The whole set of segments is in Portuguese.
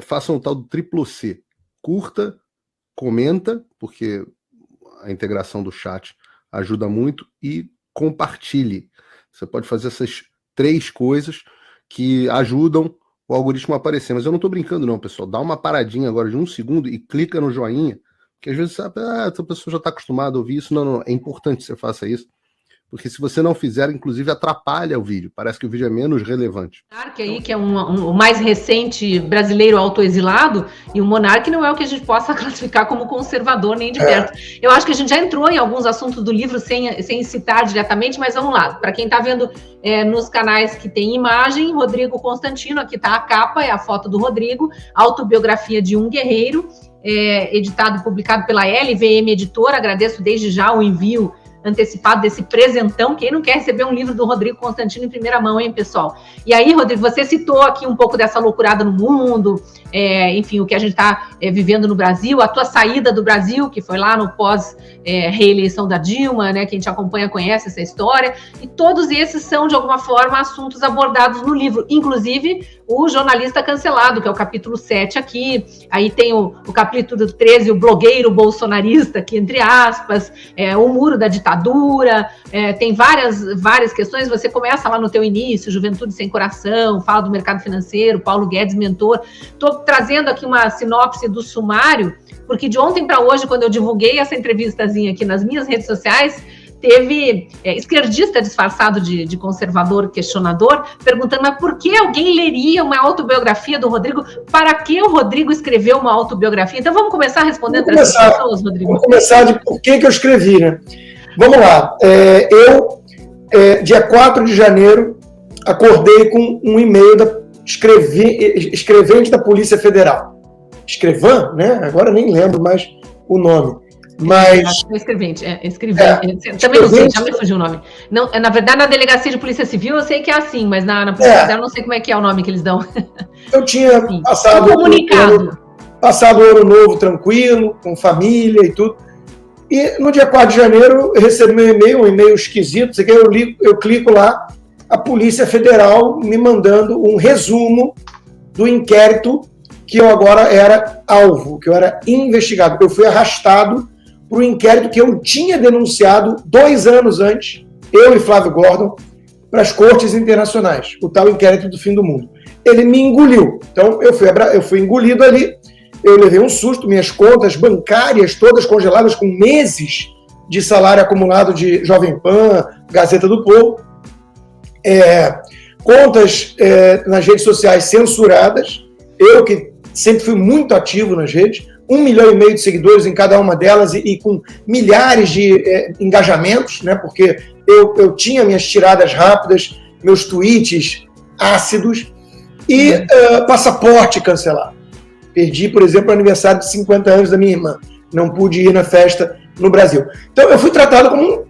façam o tal do triplo C. Curta, comenta, porque a integração do chat ajuda muito, e compartilhe. Você pode fazer essas 3 coisas que ajudam o algoritmo a aparecer. Mas eu não estou brincando não, pessoal. Dá uma paradinha agora de 1 segundo e clica no joinha, porque às vezes sabe, essa pessoa já está acostumada a ouvir isso. Não, é importante que você faça isso, porque se você não fizer, inclusive atrapalha o vídeo. Parece que o vídeo é menos relevante. Monark aí, que é o mais recente brasileiro autoexilado, e o Monark não é o que a gente possa classificar como conservador nem de perto. Eu acho que a gente já entrou em alguns assuntos do livro sem citar diretamente, mas vamos lá. Para quem está vendo nos canais que tem imagem, Rodrigo Constantino, aqui está a capa, é a foto do Rodrigo, autobiografia de um guerreiro, editado e publicado pela LVM Editora. Agradeço desde já o envio antecipado desse presentão. Quem não quer receber um livro do Rodrigo Constantino em primeira mão, hein, pessoal? E aí, Rodrigo, você citou aqui um pouco dessa loucurada no mundo, enfim, o que a gente está vivendo no Brasil, a tua saída do Brasil, que foi lá no pós-reeleição da Dilma, né? Quem te acompanha conhece essa história, e todos esses são, de alguma forma, assuntos abordados no livro, inclusive o jornalista cancelado, que é o capítulo 7 aqui, aí tem o capítulo 13, o blogueiro bolsonarista, aqui entre aspas, o muro da ditadura, tem várias questões. Você começa lá no teu início, Juventude Sem Coração, fala do mercado financeiro, Paulo Guedes, mentor. Estou trazendo aqui uma sinopse do sumário, porque de ontem para hoje, quando eu divulguei essa entrevistazinha aqui nas minhas redes sociais, teve esquerdista disfarçado de conservador, questionador, perguntando, mas por que alguém leria uma autobiografia do Rodrigo? Para que o Rodrigo escreveu uma autobiografia? Então vamos começar respondendo para essas pessoas, Rodrigo. Vamos começar de por que eu escrevi, né? Vamos lá. Dia 4 de janeiro, acordei com um e-mail da escrevente da Polícia Federal. Escrevan, né? Agora nem lembro mais o nome. Mas... Escrevente. Também não sei, já me fugiu o nome. Não, na verdade, na Delegacia de Polícia Civil eu sei que é assim, mas na Polícia Federal eu não sei como é que é o nome que eles dão. Eu tinha passado o ano novo tranquilo, com família e tudo. E no dia 4 de janeiro eu recebi meu e-mail, um e-mail esquisito, eu clico lá, a Polícia Federal me mandando um resumo do inquérito que eu agora era alvo, que eu era investigado. Eu fui arrastado para o inquérito que eu tinha denunciado 2 anos antes, eu e Flávio Gordon, para as cortes internacionais, o tal inquérito do fim do mundo. Ele me engoliu, então eu fui engolido ali, eu levei um susto, minhas contas bancárias todas congeladas com meses de salário acumulado de Jovem Pan, Gazeta do Povo, contas nas redes sociais censuradas, eu que sempre fui muito ativo nas redes, 1,5 milhão de seguidores em cada uma delas e com milhares de engajamentos, né? Porque eu tinha minhas tiradas rápidas, meus tweets ácidos e passaporte cancelado. Perdi, por exemplo, o aniversário de 50 anos da minha irmã. Não pude ir na festa no Brasil. Então eu fui tratado como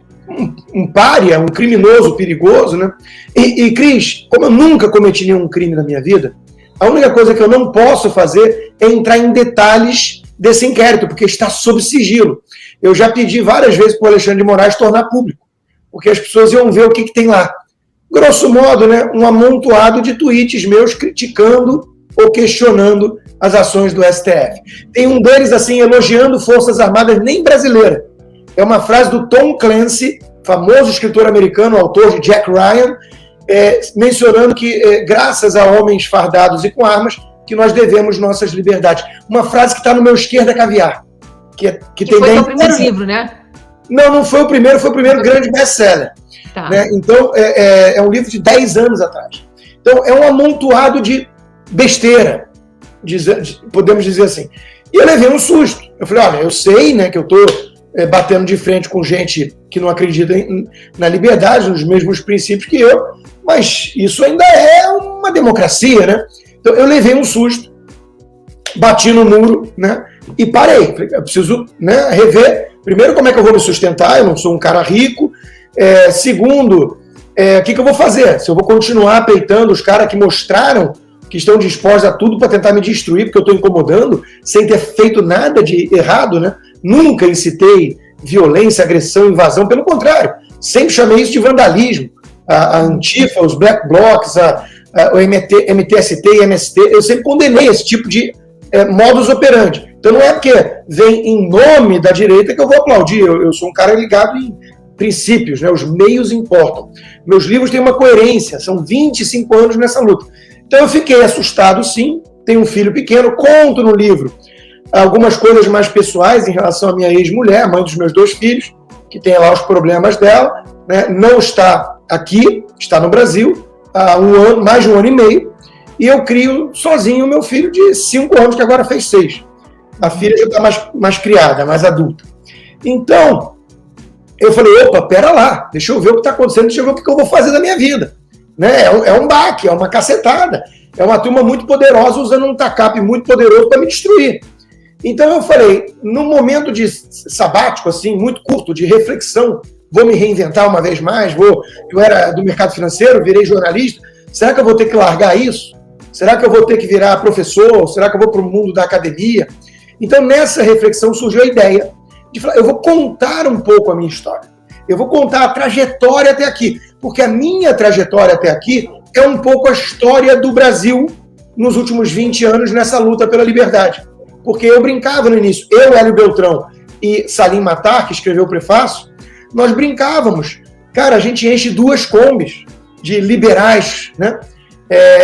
um pária, um criminoso perigoso, né? E Cris, como eu nunca cometi nenhum crime na minha vida, a única coisa que eu não posso fazer é entrar em detalhes desse inquérito, porque está sob sigilo. Eu já pedi várias vezes para o Alexandre de Moraes tornar público, porque as pessoas iam ver o que tem lá. Grosso modo, né, um amontoado de tweets meus criticando ou questionando as ações do STF. Tem um deles, assim, elogiando Forças Armadas nem brasileira. É uma frase do Tom Clancy, famoso escritor americano, autor de Jack Ryan, mencionando que, graças a homens fardados e com armas, que nós devemos nossas liberdades. Uma frase que está no meu Esquerda Caviar. Que tem foi o primeiro livro, né? Não foi o primeiro, foi o primeiro grande best-seller. Tá. Né? Então, é um livro de 10 anos atrás. Então, é um amontoado de besteira, podemos dizer assim. E eu levei um susto. Eu falei, olha, eu sei, né, que eu estou batendo de frente com gente que não acredita na liberdade, nos mesmos princípios que eu, mas isso ainda é uma democracia, né? Então, eu levei um susto, bati no muro, né? E parei. Eu preciso, né, rever, primeiro, como é que eu vou me sustentar, eu não sou um cara rico. Segundo, o que eu vou fazer? Se eu vou continuar peitando os caras que mostraram que estão dispostos a tudo para tentar me destruir, porque eu estou incomodando, sem ter feito nada de errado, né? Nunca incitei violência, agressão, invasão, pelo contrário, sempre chamei isso de vandalismo. A Antifa, os Black Blocs, o MTST e MST, eu sempre condenei esse tipo de modus operandi. Então não é porque vem em nome da direita que eu vou aplaudir, eu sou um cara ligado em princípios, né? Os meios importam. Meus livros têm uma coerência, são 25 anos nessa luta. Então eu fiquei assustado, sim, tenho um filho pequeno, conto no livro algumas coisas mais pessoais em relação à minha ex-mulher, mãe dos meus 2 filhos, que tem lá os problemas dela, né? Não está aqui, está no Brasil, há mais de um ano e meio, e eu crio sozinho o meu filho de 5 anos, que agora fez 6. A filha já está mais criada, mais adulta. Então, eu falei, opa, pera lá, deixa eu ver o que está acontecendo, deixa eu ver o que eu vou fazer da minha vida. Né? É um baque, é uma cacetada, é uma turma muito poderosa usando um tacape muito poderoso para me destruir. Então eu falei, num momento de sabático, assim, muito curto, de reflexão, vou me reinventar uma vez mais, eu era do mercado financeiro, virei jornalista, será que eu vou ter que largar isso? Será que eu vou ter que virar professor? Será que eu vou para o mundo da academia? Então nessa reflexão surgiu a ideia de falar, eu vou contar um pouco a minha história, eu vou contar a trajetória até aqui, porque a minha trajetória até aqui é um pouco a história do Brasil nos últimos 20 anos nessa luta pela liberdade. Porque eu brincava no início, eu, Hélio Beltrão e Salim Matar, que escreveu o prefácio, nós brincávamos. Cara, a gente enche 2 combis de liberais, né?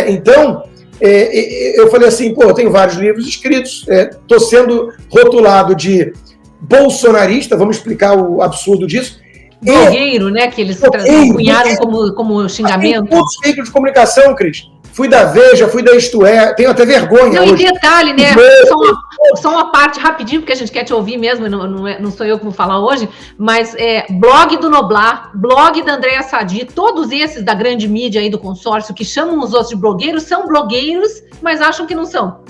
Então, eu falei assim, eu tenho vários livros escritos, estou sendo rotulado de bolsonarista, vamos explicar o absurdo disso. Blogueiro, né? Que eles cunharam como xingamento. Tem outros veículos de comunicação, Cris. Fui da Veja, fui da Isto É, tenho até vergonha. Não, hoje. E detalhe, né? Só uma parte rapidinho, porque a gente quer te ouvir mesmo, não sou eu que vou falar hoje, mas blog do Noblar, blog da Andréa Sadi, todos esses da grande mídia aí do consórcio que chamam os outros de blogueiros, são blogueiros, mas acham que não são.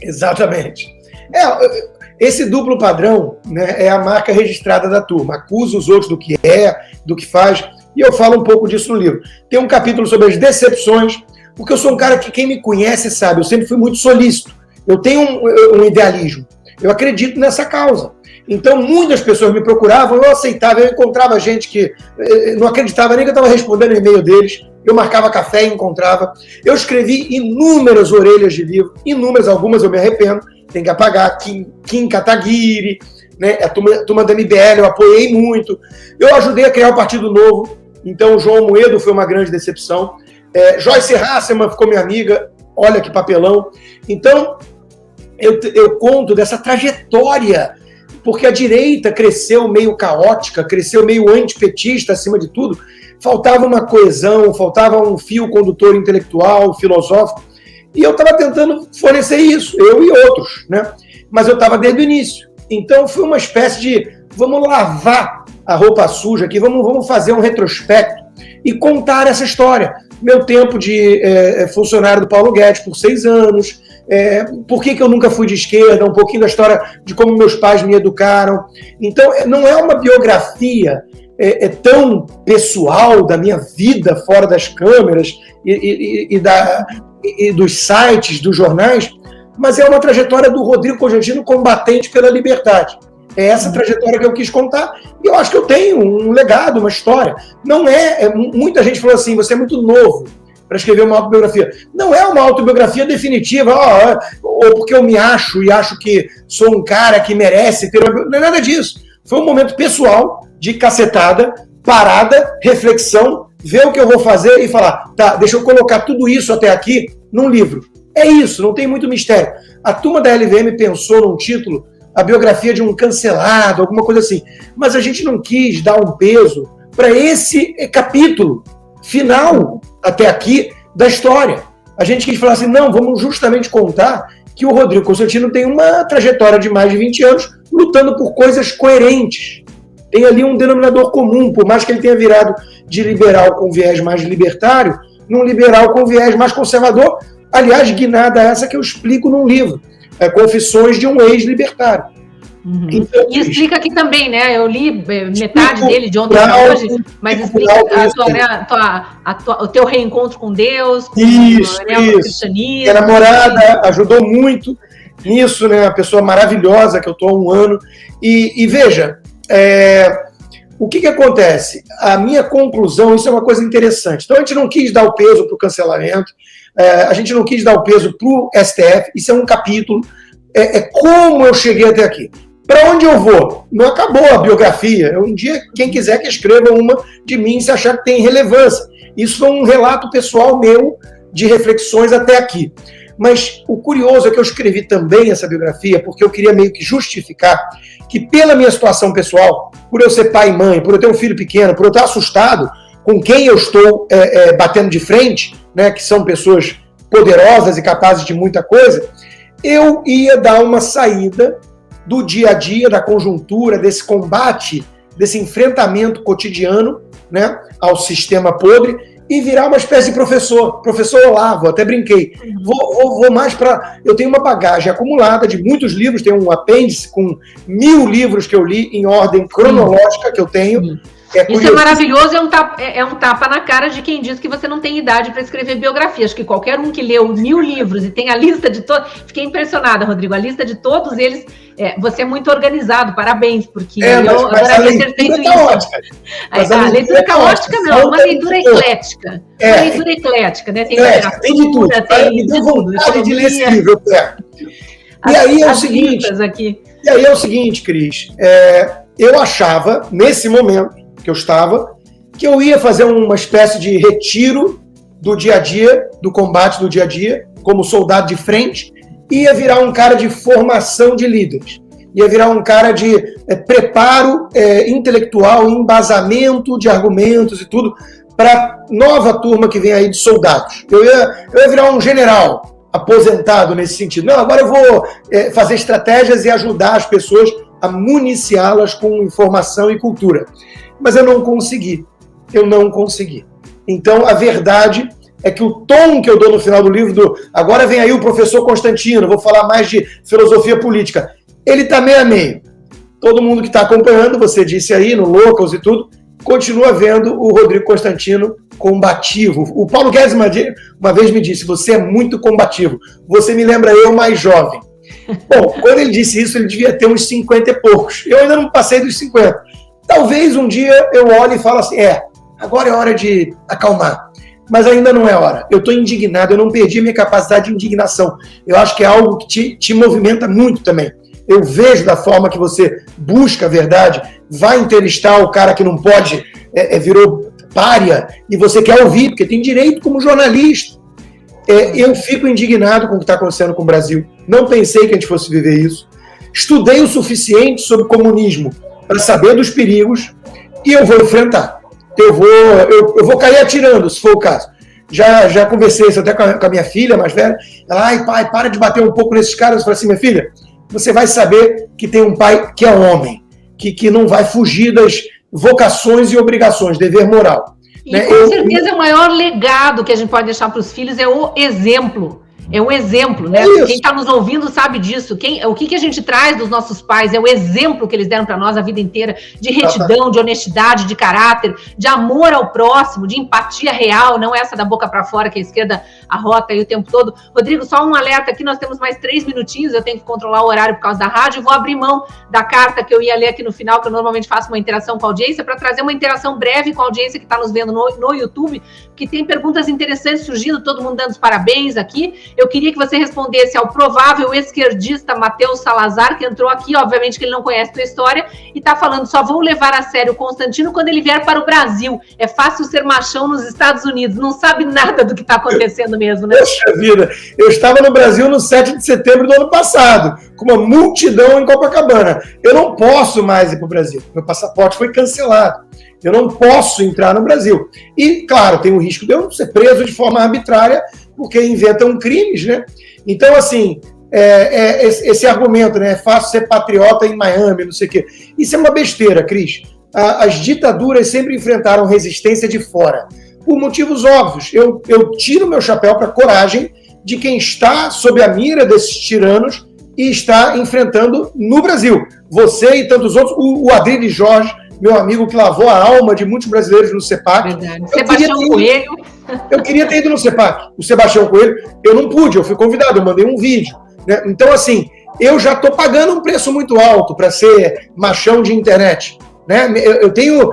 Exatamente. Esse duplo padrão, né, é a marca registrada da turma. Acusa os outros do que do que faz, e eu falo um pouco disso no livro. Tem um capítulo sobre as decepções, porque eu sou um cara que quem me conhece sabe, eu sempre fui muito solícito. Eu tenho um idealismo. Eu acredito nessa causa. Então, muitas pessoas me procuravam, eu aceitava, eu encontrava gente que não acreditava nem que eu estava respondendo o e-mail deles. Eu marcava café e encontrava. Eu escrevi inúmeras orelhas de livro, inúmeras, algumas eu me arrependo, tem que apagar. Kim Kataguiri, né? A turma da MBL, eu apoiei muito. Eu ajudei a criar o Partido Novo, então o João Amoedo foi uma grande decepção. Joyce Hasselman ficou minha amiga, olha que papelão. Então, eu conto dessa trajetória, porque a direita cresceu meio caótica, cresceu meio antipetista acima de tudo. Faltava uma coesão, faltava um fio condutor intelectual, filosófico, e eu estava tentando fornecer isso, eu e outros, né? Mas eu estava desde o início. Então, foi uma espécie de, vamos lavar a roupa suja aqui, vamos fazer um retrospecto e contar essa história. Meu tempo de funcionário do Paulo Guedes por 6 anos, por que eu nunca fui de esquerda, um pouquinho da história de como meus pais me educaram. Então, não é uma biografia tão pessoal da minha vida fora das câmeras e dos sites, dos jornais, mas é uma trajetória do Rodrigo Cogentino combatente pela liberdade. É essa trajetória que eu quis contar, e eu acho que eu tenho um legado, uma história. Não muita gente falou assim, você é muito novo para escrever uma autobiografia. Não é uma autobiografia definitiva, ou porque eu me acho e acho que sou um cara que merece ter uma... Não é nada disso. Foi um momento pessoal, de cacetada, parada, reflexão, ver o que eu vou fazer e falar, tá, deixa eu colocar tudo isso até aqui num livro. É isso, não tem muito mistério. A turma da LVM pensou num título, a biografia de um cancelado, alguma coisa assim. Mas a gente não quis dar um peso para esse capítulo final, até aqui, da história. A gente quis falar assim, não, vamos justamente contar que o Rodrigo Constantino tem uma trajetória de mais de 20 anos lutando por coisas coerentes. Tem ali um denominador comum, por mais que ele tenha virado de liberal com viés mais libertário, num liberal com viés mais conservador, aliás, guinada essa que eu explico num livro. Confissões de um ex-libertário. Uhum. Então, e explica aqui também, né? Eu li metade dele de ontem para hoje, mas explica o teu reencontro com Deus, com o cristianismo. Minha namorada ajudou muito nisso, né? Uma pessoa maravilhosa que eu estou há 1 ano. E veja, o que acontece? A minha conclusão, isso é uma coisa interessante. Então a gente não quis dar o peso para o cancelamento, a gente não quis dar o peso para o STF, isso é um capítulo, como eu cheguei até aqui. Para onde eu vou? Não acabou a biografia. Um dia, quem quiser que escreva uma de mim, se achar que tem relevância. Isso foi um relato pessoal meu de reflexões até aqui. Mas o curioso é que eu escrevi também essa biografia porque eu queria meio que justificar que, pela minha situação pessoal, por eu ser pai e mãe, por eu ter um filho pequeno, por eu estar assustado com quem eu estou batendo de frente, né, que são pessoas poderosas e capazes de muita coisa, eu ia dar uma saída do dia a dia, da conjuntura, desse combate, desse enfrentamento cotidiano, né, ao sistema podre, e virar uma espécie de professor Olavo, até brinquei. Vou mais para... Eu tenho uma bagagem acumulada de muitos livros, tenho um apêndice com 1000 livros que eu li em ordem cronológica que eu tenho. Isso é maravilhoso, é um tapa na cara de quem diz que você não tem idade para escrever biografia. Acho que qualquer um que leu 1000 livros e tem a lista de todos... Fiquei impressionada, Rodrigo, a lista de todos eles... você é muito organizado, parabéns, porque eu adoraria ter feito isso. A leitura caótica não, uma leitura eclética. Uma leitura eclética, né? Tem literatura, tem de tudo. Tem de tudo. De ler esse livro, E aí é o seguinte, Cris, eu achava, nesse momento que eu estava, que eu ia fazer uma espécie de retiro do dia a dia, do combate do dia a dia, como soldado de frente, ia virar um cara de formação de líderes, ia virar um cara de preparo intelectual, embasamento de argumentos e tudo, para nova turma que vem aí de soldados. Eu ia virar um general aposentado nesse sentido. Não, agora eu vou fazer estratégias e ajudar as pessoas a municiá-las com informação e cultura. Mas eu não consegui. Então, a verdade é que o tom que eu dou no final do livro, agora vem aí o professor Constantino, vou falar mais de filosofia política, ele está meio a meio. Todo mundo que está acompanhando, você disse aí, no Locals e tudo, continua vendo o Rodrigo Constantino combativo. O Paulo Guedes uma vez me disse, você é muito combativo, você me lembra eu mais jovem. Bom, quando ele disse isso, ele devia ter uns 50 e poucos. Eu ainda não passei dos 50. Talvez um dia eu olhe e fale assim, agora é hora de acalmar. Mas ainda não é hora. Eu estou indignado, eu não perdi a minha capacidade de indignação. Eu acho que é algo que te movimenta muito também. Eu vejo da forma que você busca a verdade, vai entrevistar o cara que não pode, virou pária, e você quer ouvir, porque tem direito como jornalista. Eu fico indignado com o que está acontecendo com o Brasil. Não pensei que a gente fosse viver isso. Estudei o suficiente sobre comunismo para saber dos perigos e eu vou enfrentar. Eu vou cair atirando, se for o caso. Já conversei isso até com a minha filha mais velha. Ela, pai, para de bater um pouco nesses caras. Eu falei assim, minha filha, você vai saber que tem um pai que é homem, que não vai fugir das vocações e obrigações, dever moral. E com certeza o maior legado que a gente pode deixar para os filhos é o exemplo. É um exemplo, né? Quem está nos ouvindo sabe disso. O que a gente traz dos nossos pais é o exemplo que eles deram para nós a vida inteira, de retidão, de honestidade, de caráter, de amor ao próximo, de empatia real, não essa da boca para fora que a esquerda arrota aí o tempo todo. Rodrigo, só um alerta aqui, nós temos mais 3 minutinhos, eu tenho que controlar o horário por causa da rádio, vou abrir mão da carta que eu ia ler aqui no final, que eu normalmente faço uma interação com a audiência, para trazer uma interação breve com a audiência que está nos vendo no YouTube, que tem perguntas interessantes surgindo, todo mundo dando os parabéns aqui. Eu queria que você respondesse ao provável esquerdista Matheus Salazar, que entrou aqui, obviamente que ele não conhece a tua história, e está falando, só vou levar a sério o Constantino quando ele vier para o Brasil. É fácil ser machão nos Estados Unidos, não sabe nada do que está acontecendo mesmo, né? Poxa vida, eu estava no Brasil no 7 de setembro do ano passado, com uma multidão em Copacabana. Eu não posso mais ir para o Brasil, meu passaporte foi cancelado. Eu não posso entrar no Brasil. E, claro, tem o risco de eu ser preso de forma arbitrária, porque inventam crimes, né? Então, assim, esse argumento, né? É fácil ser patriota em Miami, não sei o quê. Isso é uma besteira, Cris. As ditaduras sempre enfrentaram resistência de fora, por motivos óbvios. Eu tiro meu chapéu para a coragem de quem está sob a mira desses tiranos e está enfrentando no Brasil. Você e tantos outros, o Adriles Jorge, meu amigo que lavou a alma de muitos brasileiros no CEPAC. Sebastião Coelho. Eu queria ter ido no CEPAC. O Sebastião Coelho, eu não pude, eu fui convidado, eu mandei um vídeo. Né? Então, assim, eu já estou pagando um preço muito alto para ser machão de internet. Né? Eu tenho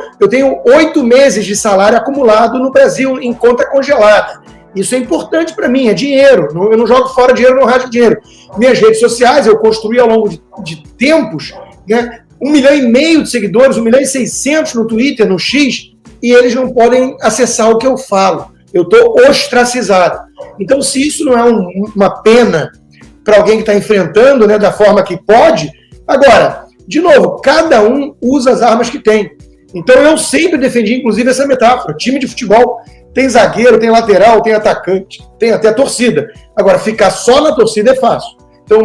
8 meses de salário acumulado no Brasil em conta congelada. Isso é importante para mim, é dinheiro. Eu não jogo fora dinheiro, não rasgo dinheiro. Minhas redes sociais, eu construí ao longo de tempos, né, 1,5 milhão de seguidores, 1,6 milhão no Twitter, no X, e eles não podem acessar o que eu falo. Eu estou ostracizado. Então, se isso não é uma pena para alguém que está enfrentando, né, da forma que pode, agora, de novo, cada um usa as armas que tem. Então, eu sempre defendi, inclusive, essa metáfora. Time de futebol tem zagueiro, tem lateral, tem atacante, tem até torcida. Agora, ficar só na torcida é fácil. Então,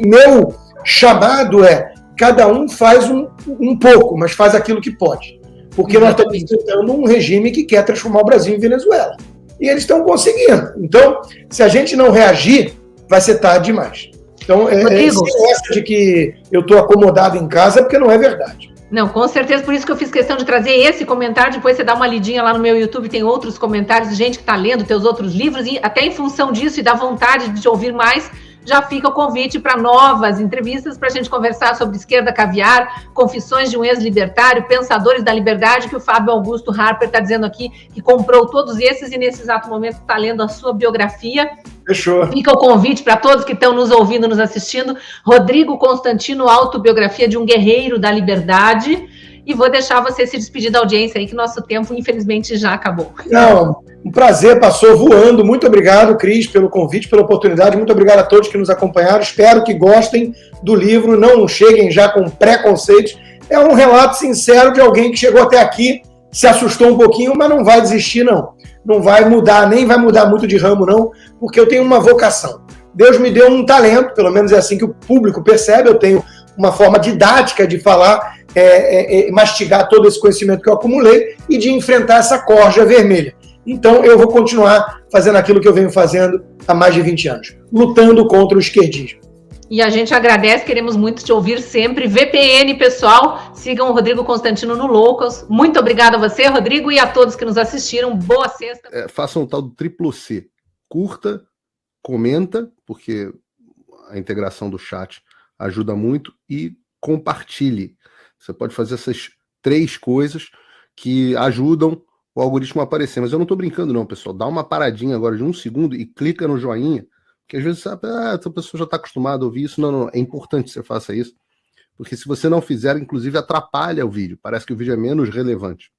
meu chamado é, cada um faz um pouco, mas faz aquilo que pode. Porque nós estamos enfrentando um regime que quer transformar o Brasil em Venezuela. E eles estão conseguindo. Então, se a gente não reagir, vai ser tarde demais. Então, essa de que eu estou acomodado em casa é porque não é verdade. Não, com certeza, por isso que eu fiz questão de trazer esse comentário, depois você dá uma lidinha lá no meu YouTube, tem outros comentários de gente que está lendo teus outros livros, e até em função disso e da vontade de te ouvir mais, já fica o convite para novas entrevistas, para a gente conversar sobre esquerda caviar, confissões de um ex-libertário, pensadores da liberdade, que o Fábio Augusto Harper está dizendo aqui, que comprou todos esses e nesse exato momento está lendo a sua biografia. Fechou. Fica o convite para todos que estão nos ouvindo, nos assistindo. Rodrigo Constantino, Autobiografia de um Guerreiro da Liberdade. E vou deixar você se despedir da audiência aí, que nosso tempo, infelizmente, já acabou. Não, um prazer, passou voando. Muito obrigado, Cris, pelo convite, pela oportunidade. Muito obrigado a todos que nos acompanharam. Espero que gostem do livro, não cheguem já com preconceitos. É um relato sincero de alguém que chegou até aqui, se assustou um pouquinho, mas não vai desistir, não. Não vai mudar, nem vai mudar muito de ramo, não, porque eu tenho uma vocação. Deus me deu um talento, pelo menos é assim que o público percebe, eu tenho uma forma didática de falar, mastigar todo esse conhecimento que eu acumulei e de enfrentar essa corja vermelha. Então, eu vou continuar fazendo aquilo que eu venho fazendo há mais de 20 anos, lutando contra o esquerdismo. E a gente agradece, queremos muito te ouvir sempre. VPN, pessoal, sigam o Rodrigo Constantino no Loucos. Muito obrigada a você, Rodrigo, e a todos que nos assistiram. Boa sexta. Façam um tal do triplo C. Curta, comenta, porque a integração do chat ajuda muito, e compartilhe. Você pode fazer essas 3 coisas que ajudam o algoritmo a aparecer. Mas eu não estou brincando não, pessoal. Dá uma paradinha agora de 1 segundo e clica no joinha, porque às vezes sabe, essa pessoa já está acostumada a ouvir isso. Não, é importante que você faça isso, porque se você não fizer, inclusive atrapalha o vídeo. Parece que o vídeo é menos relevante.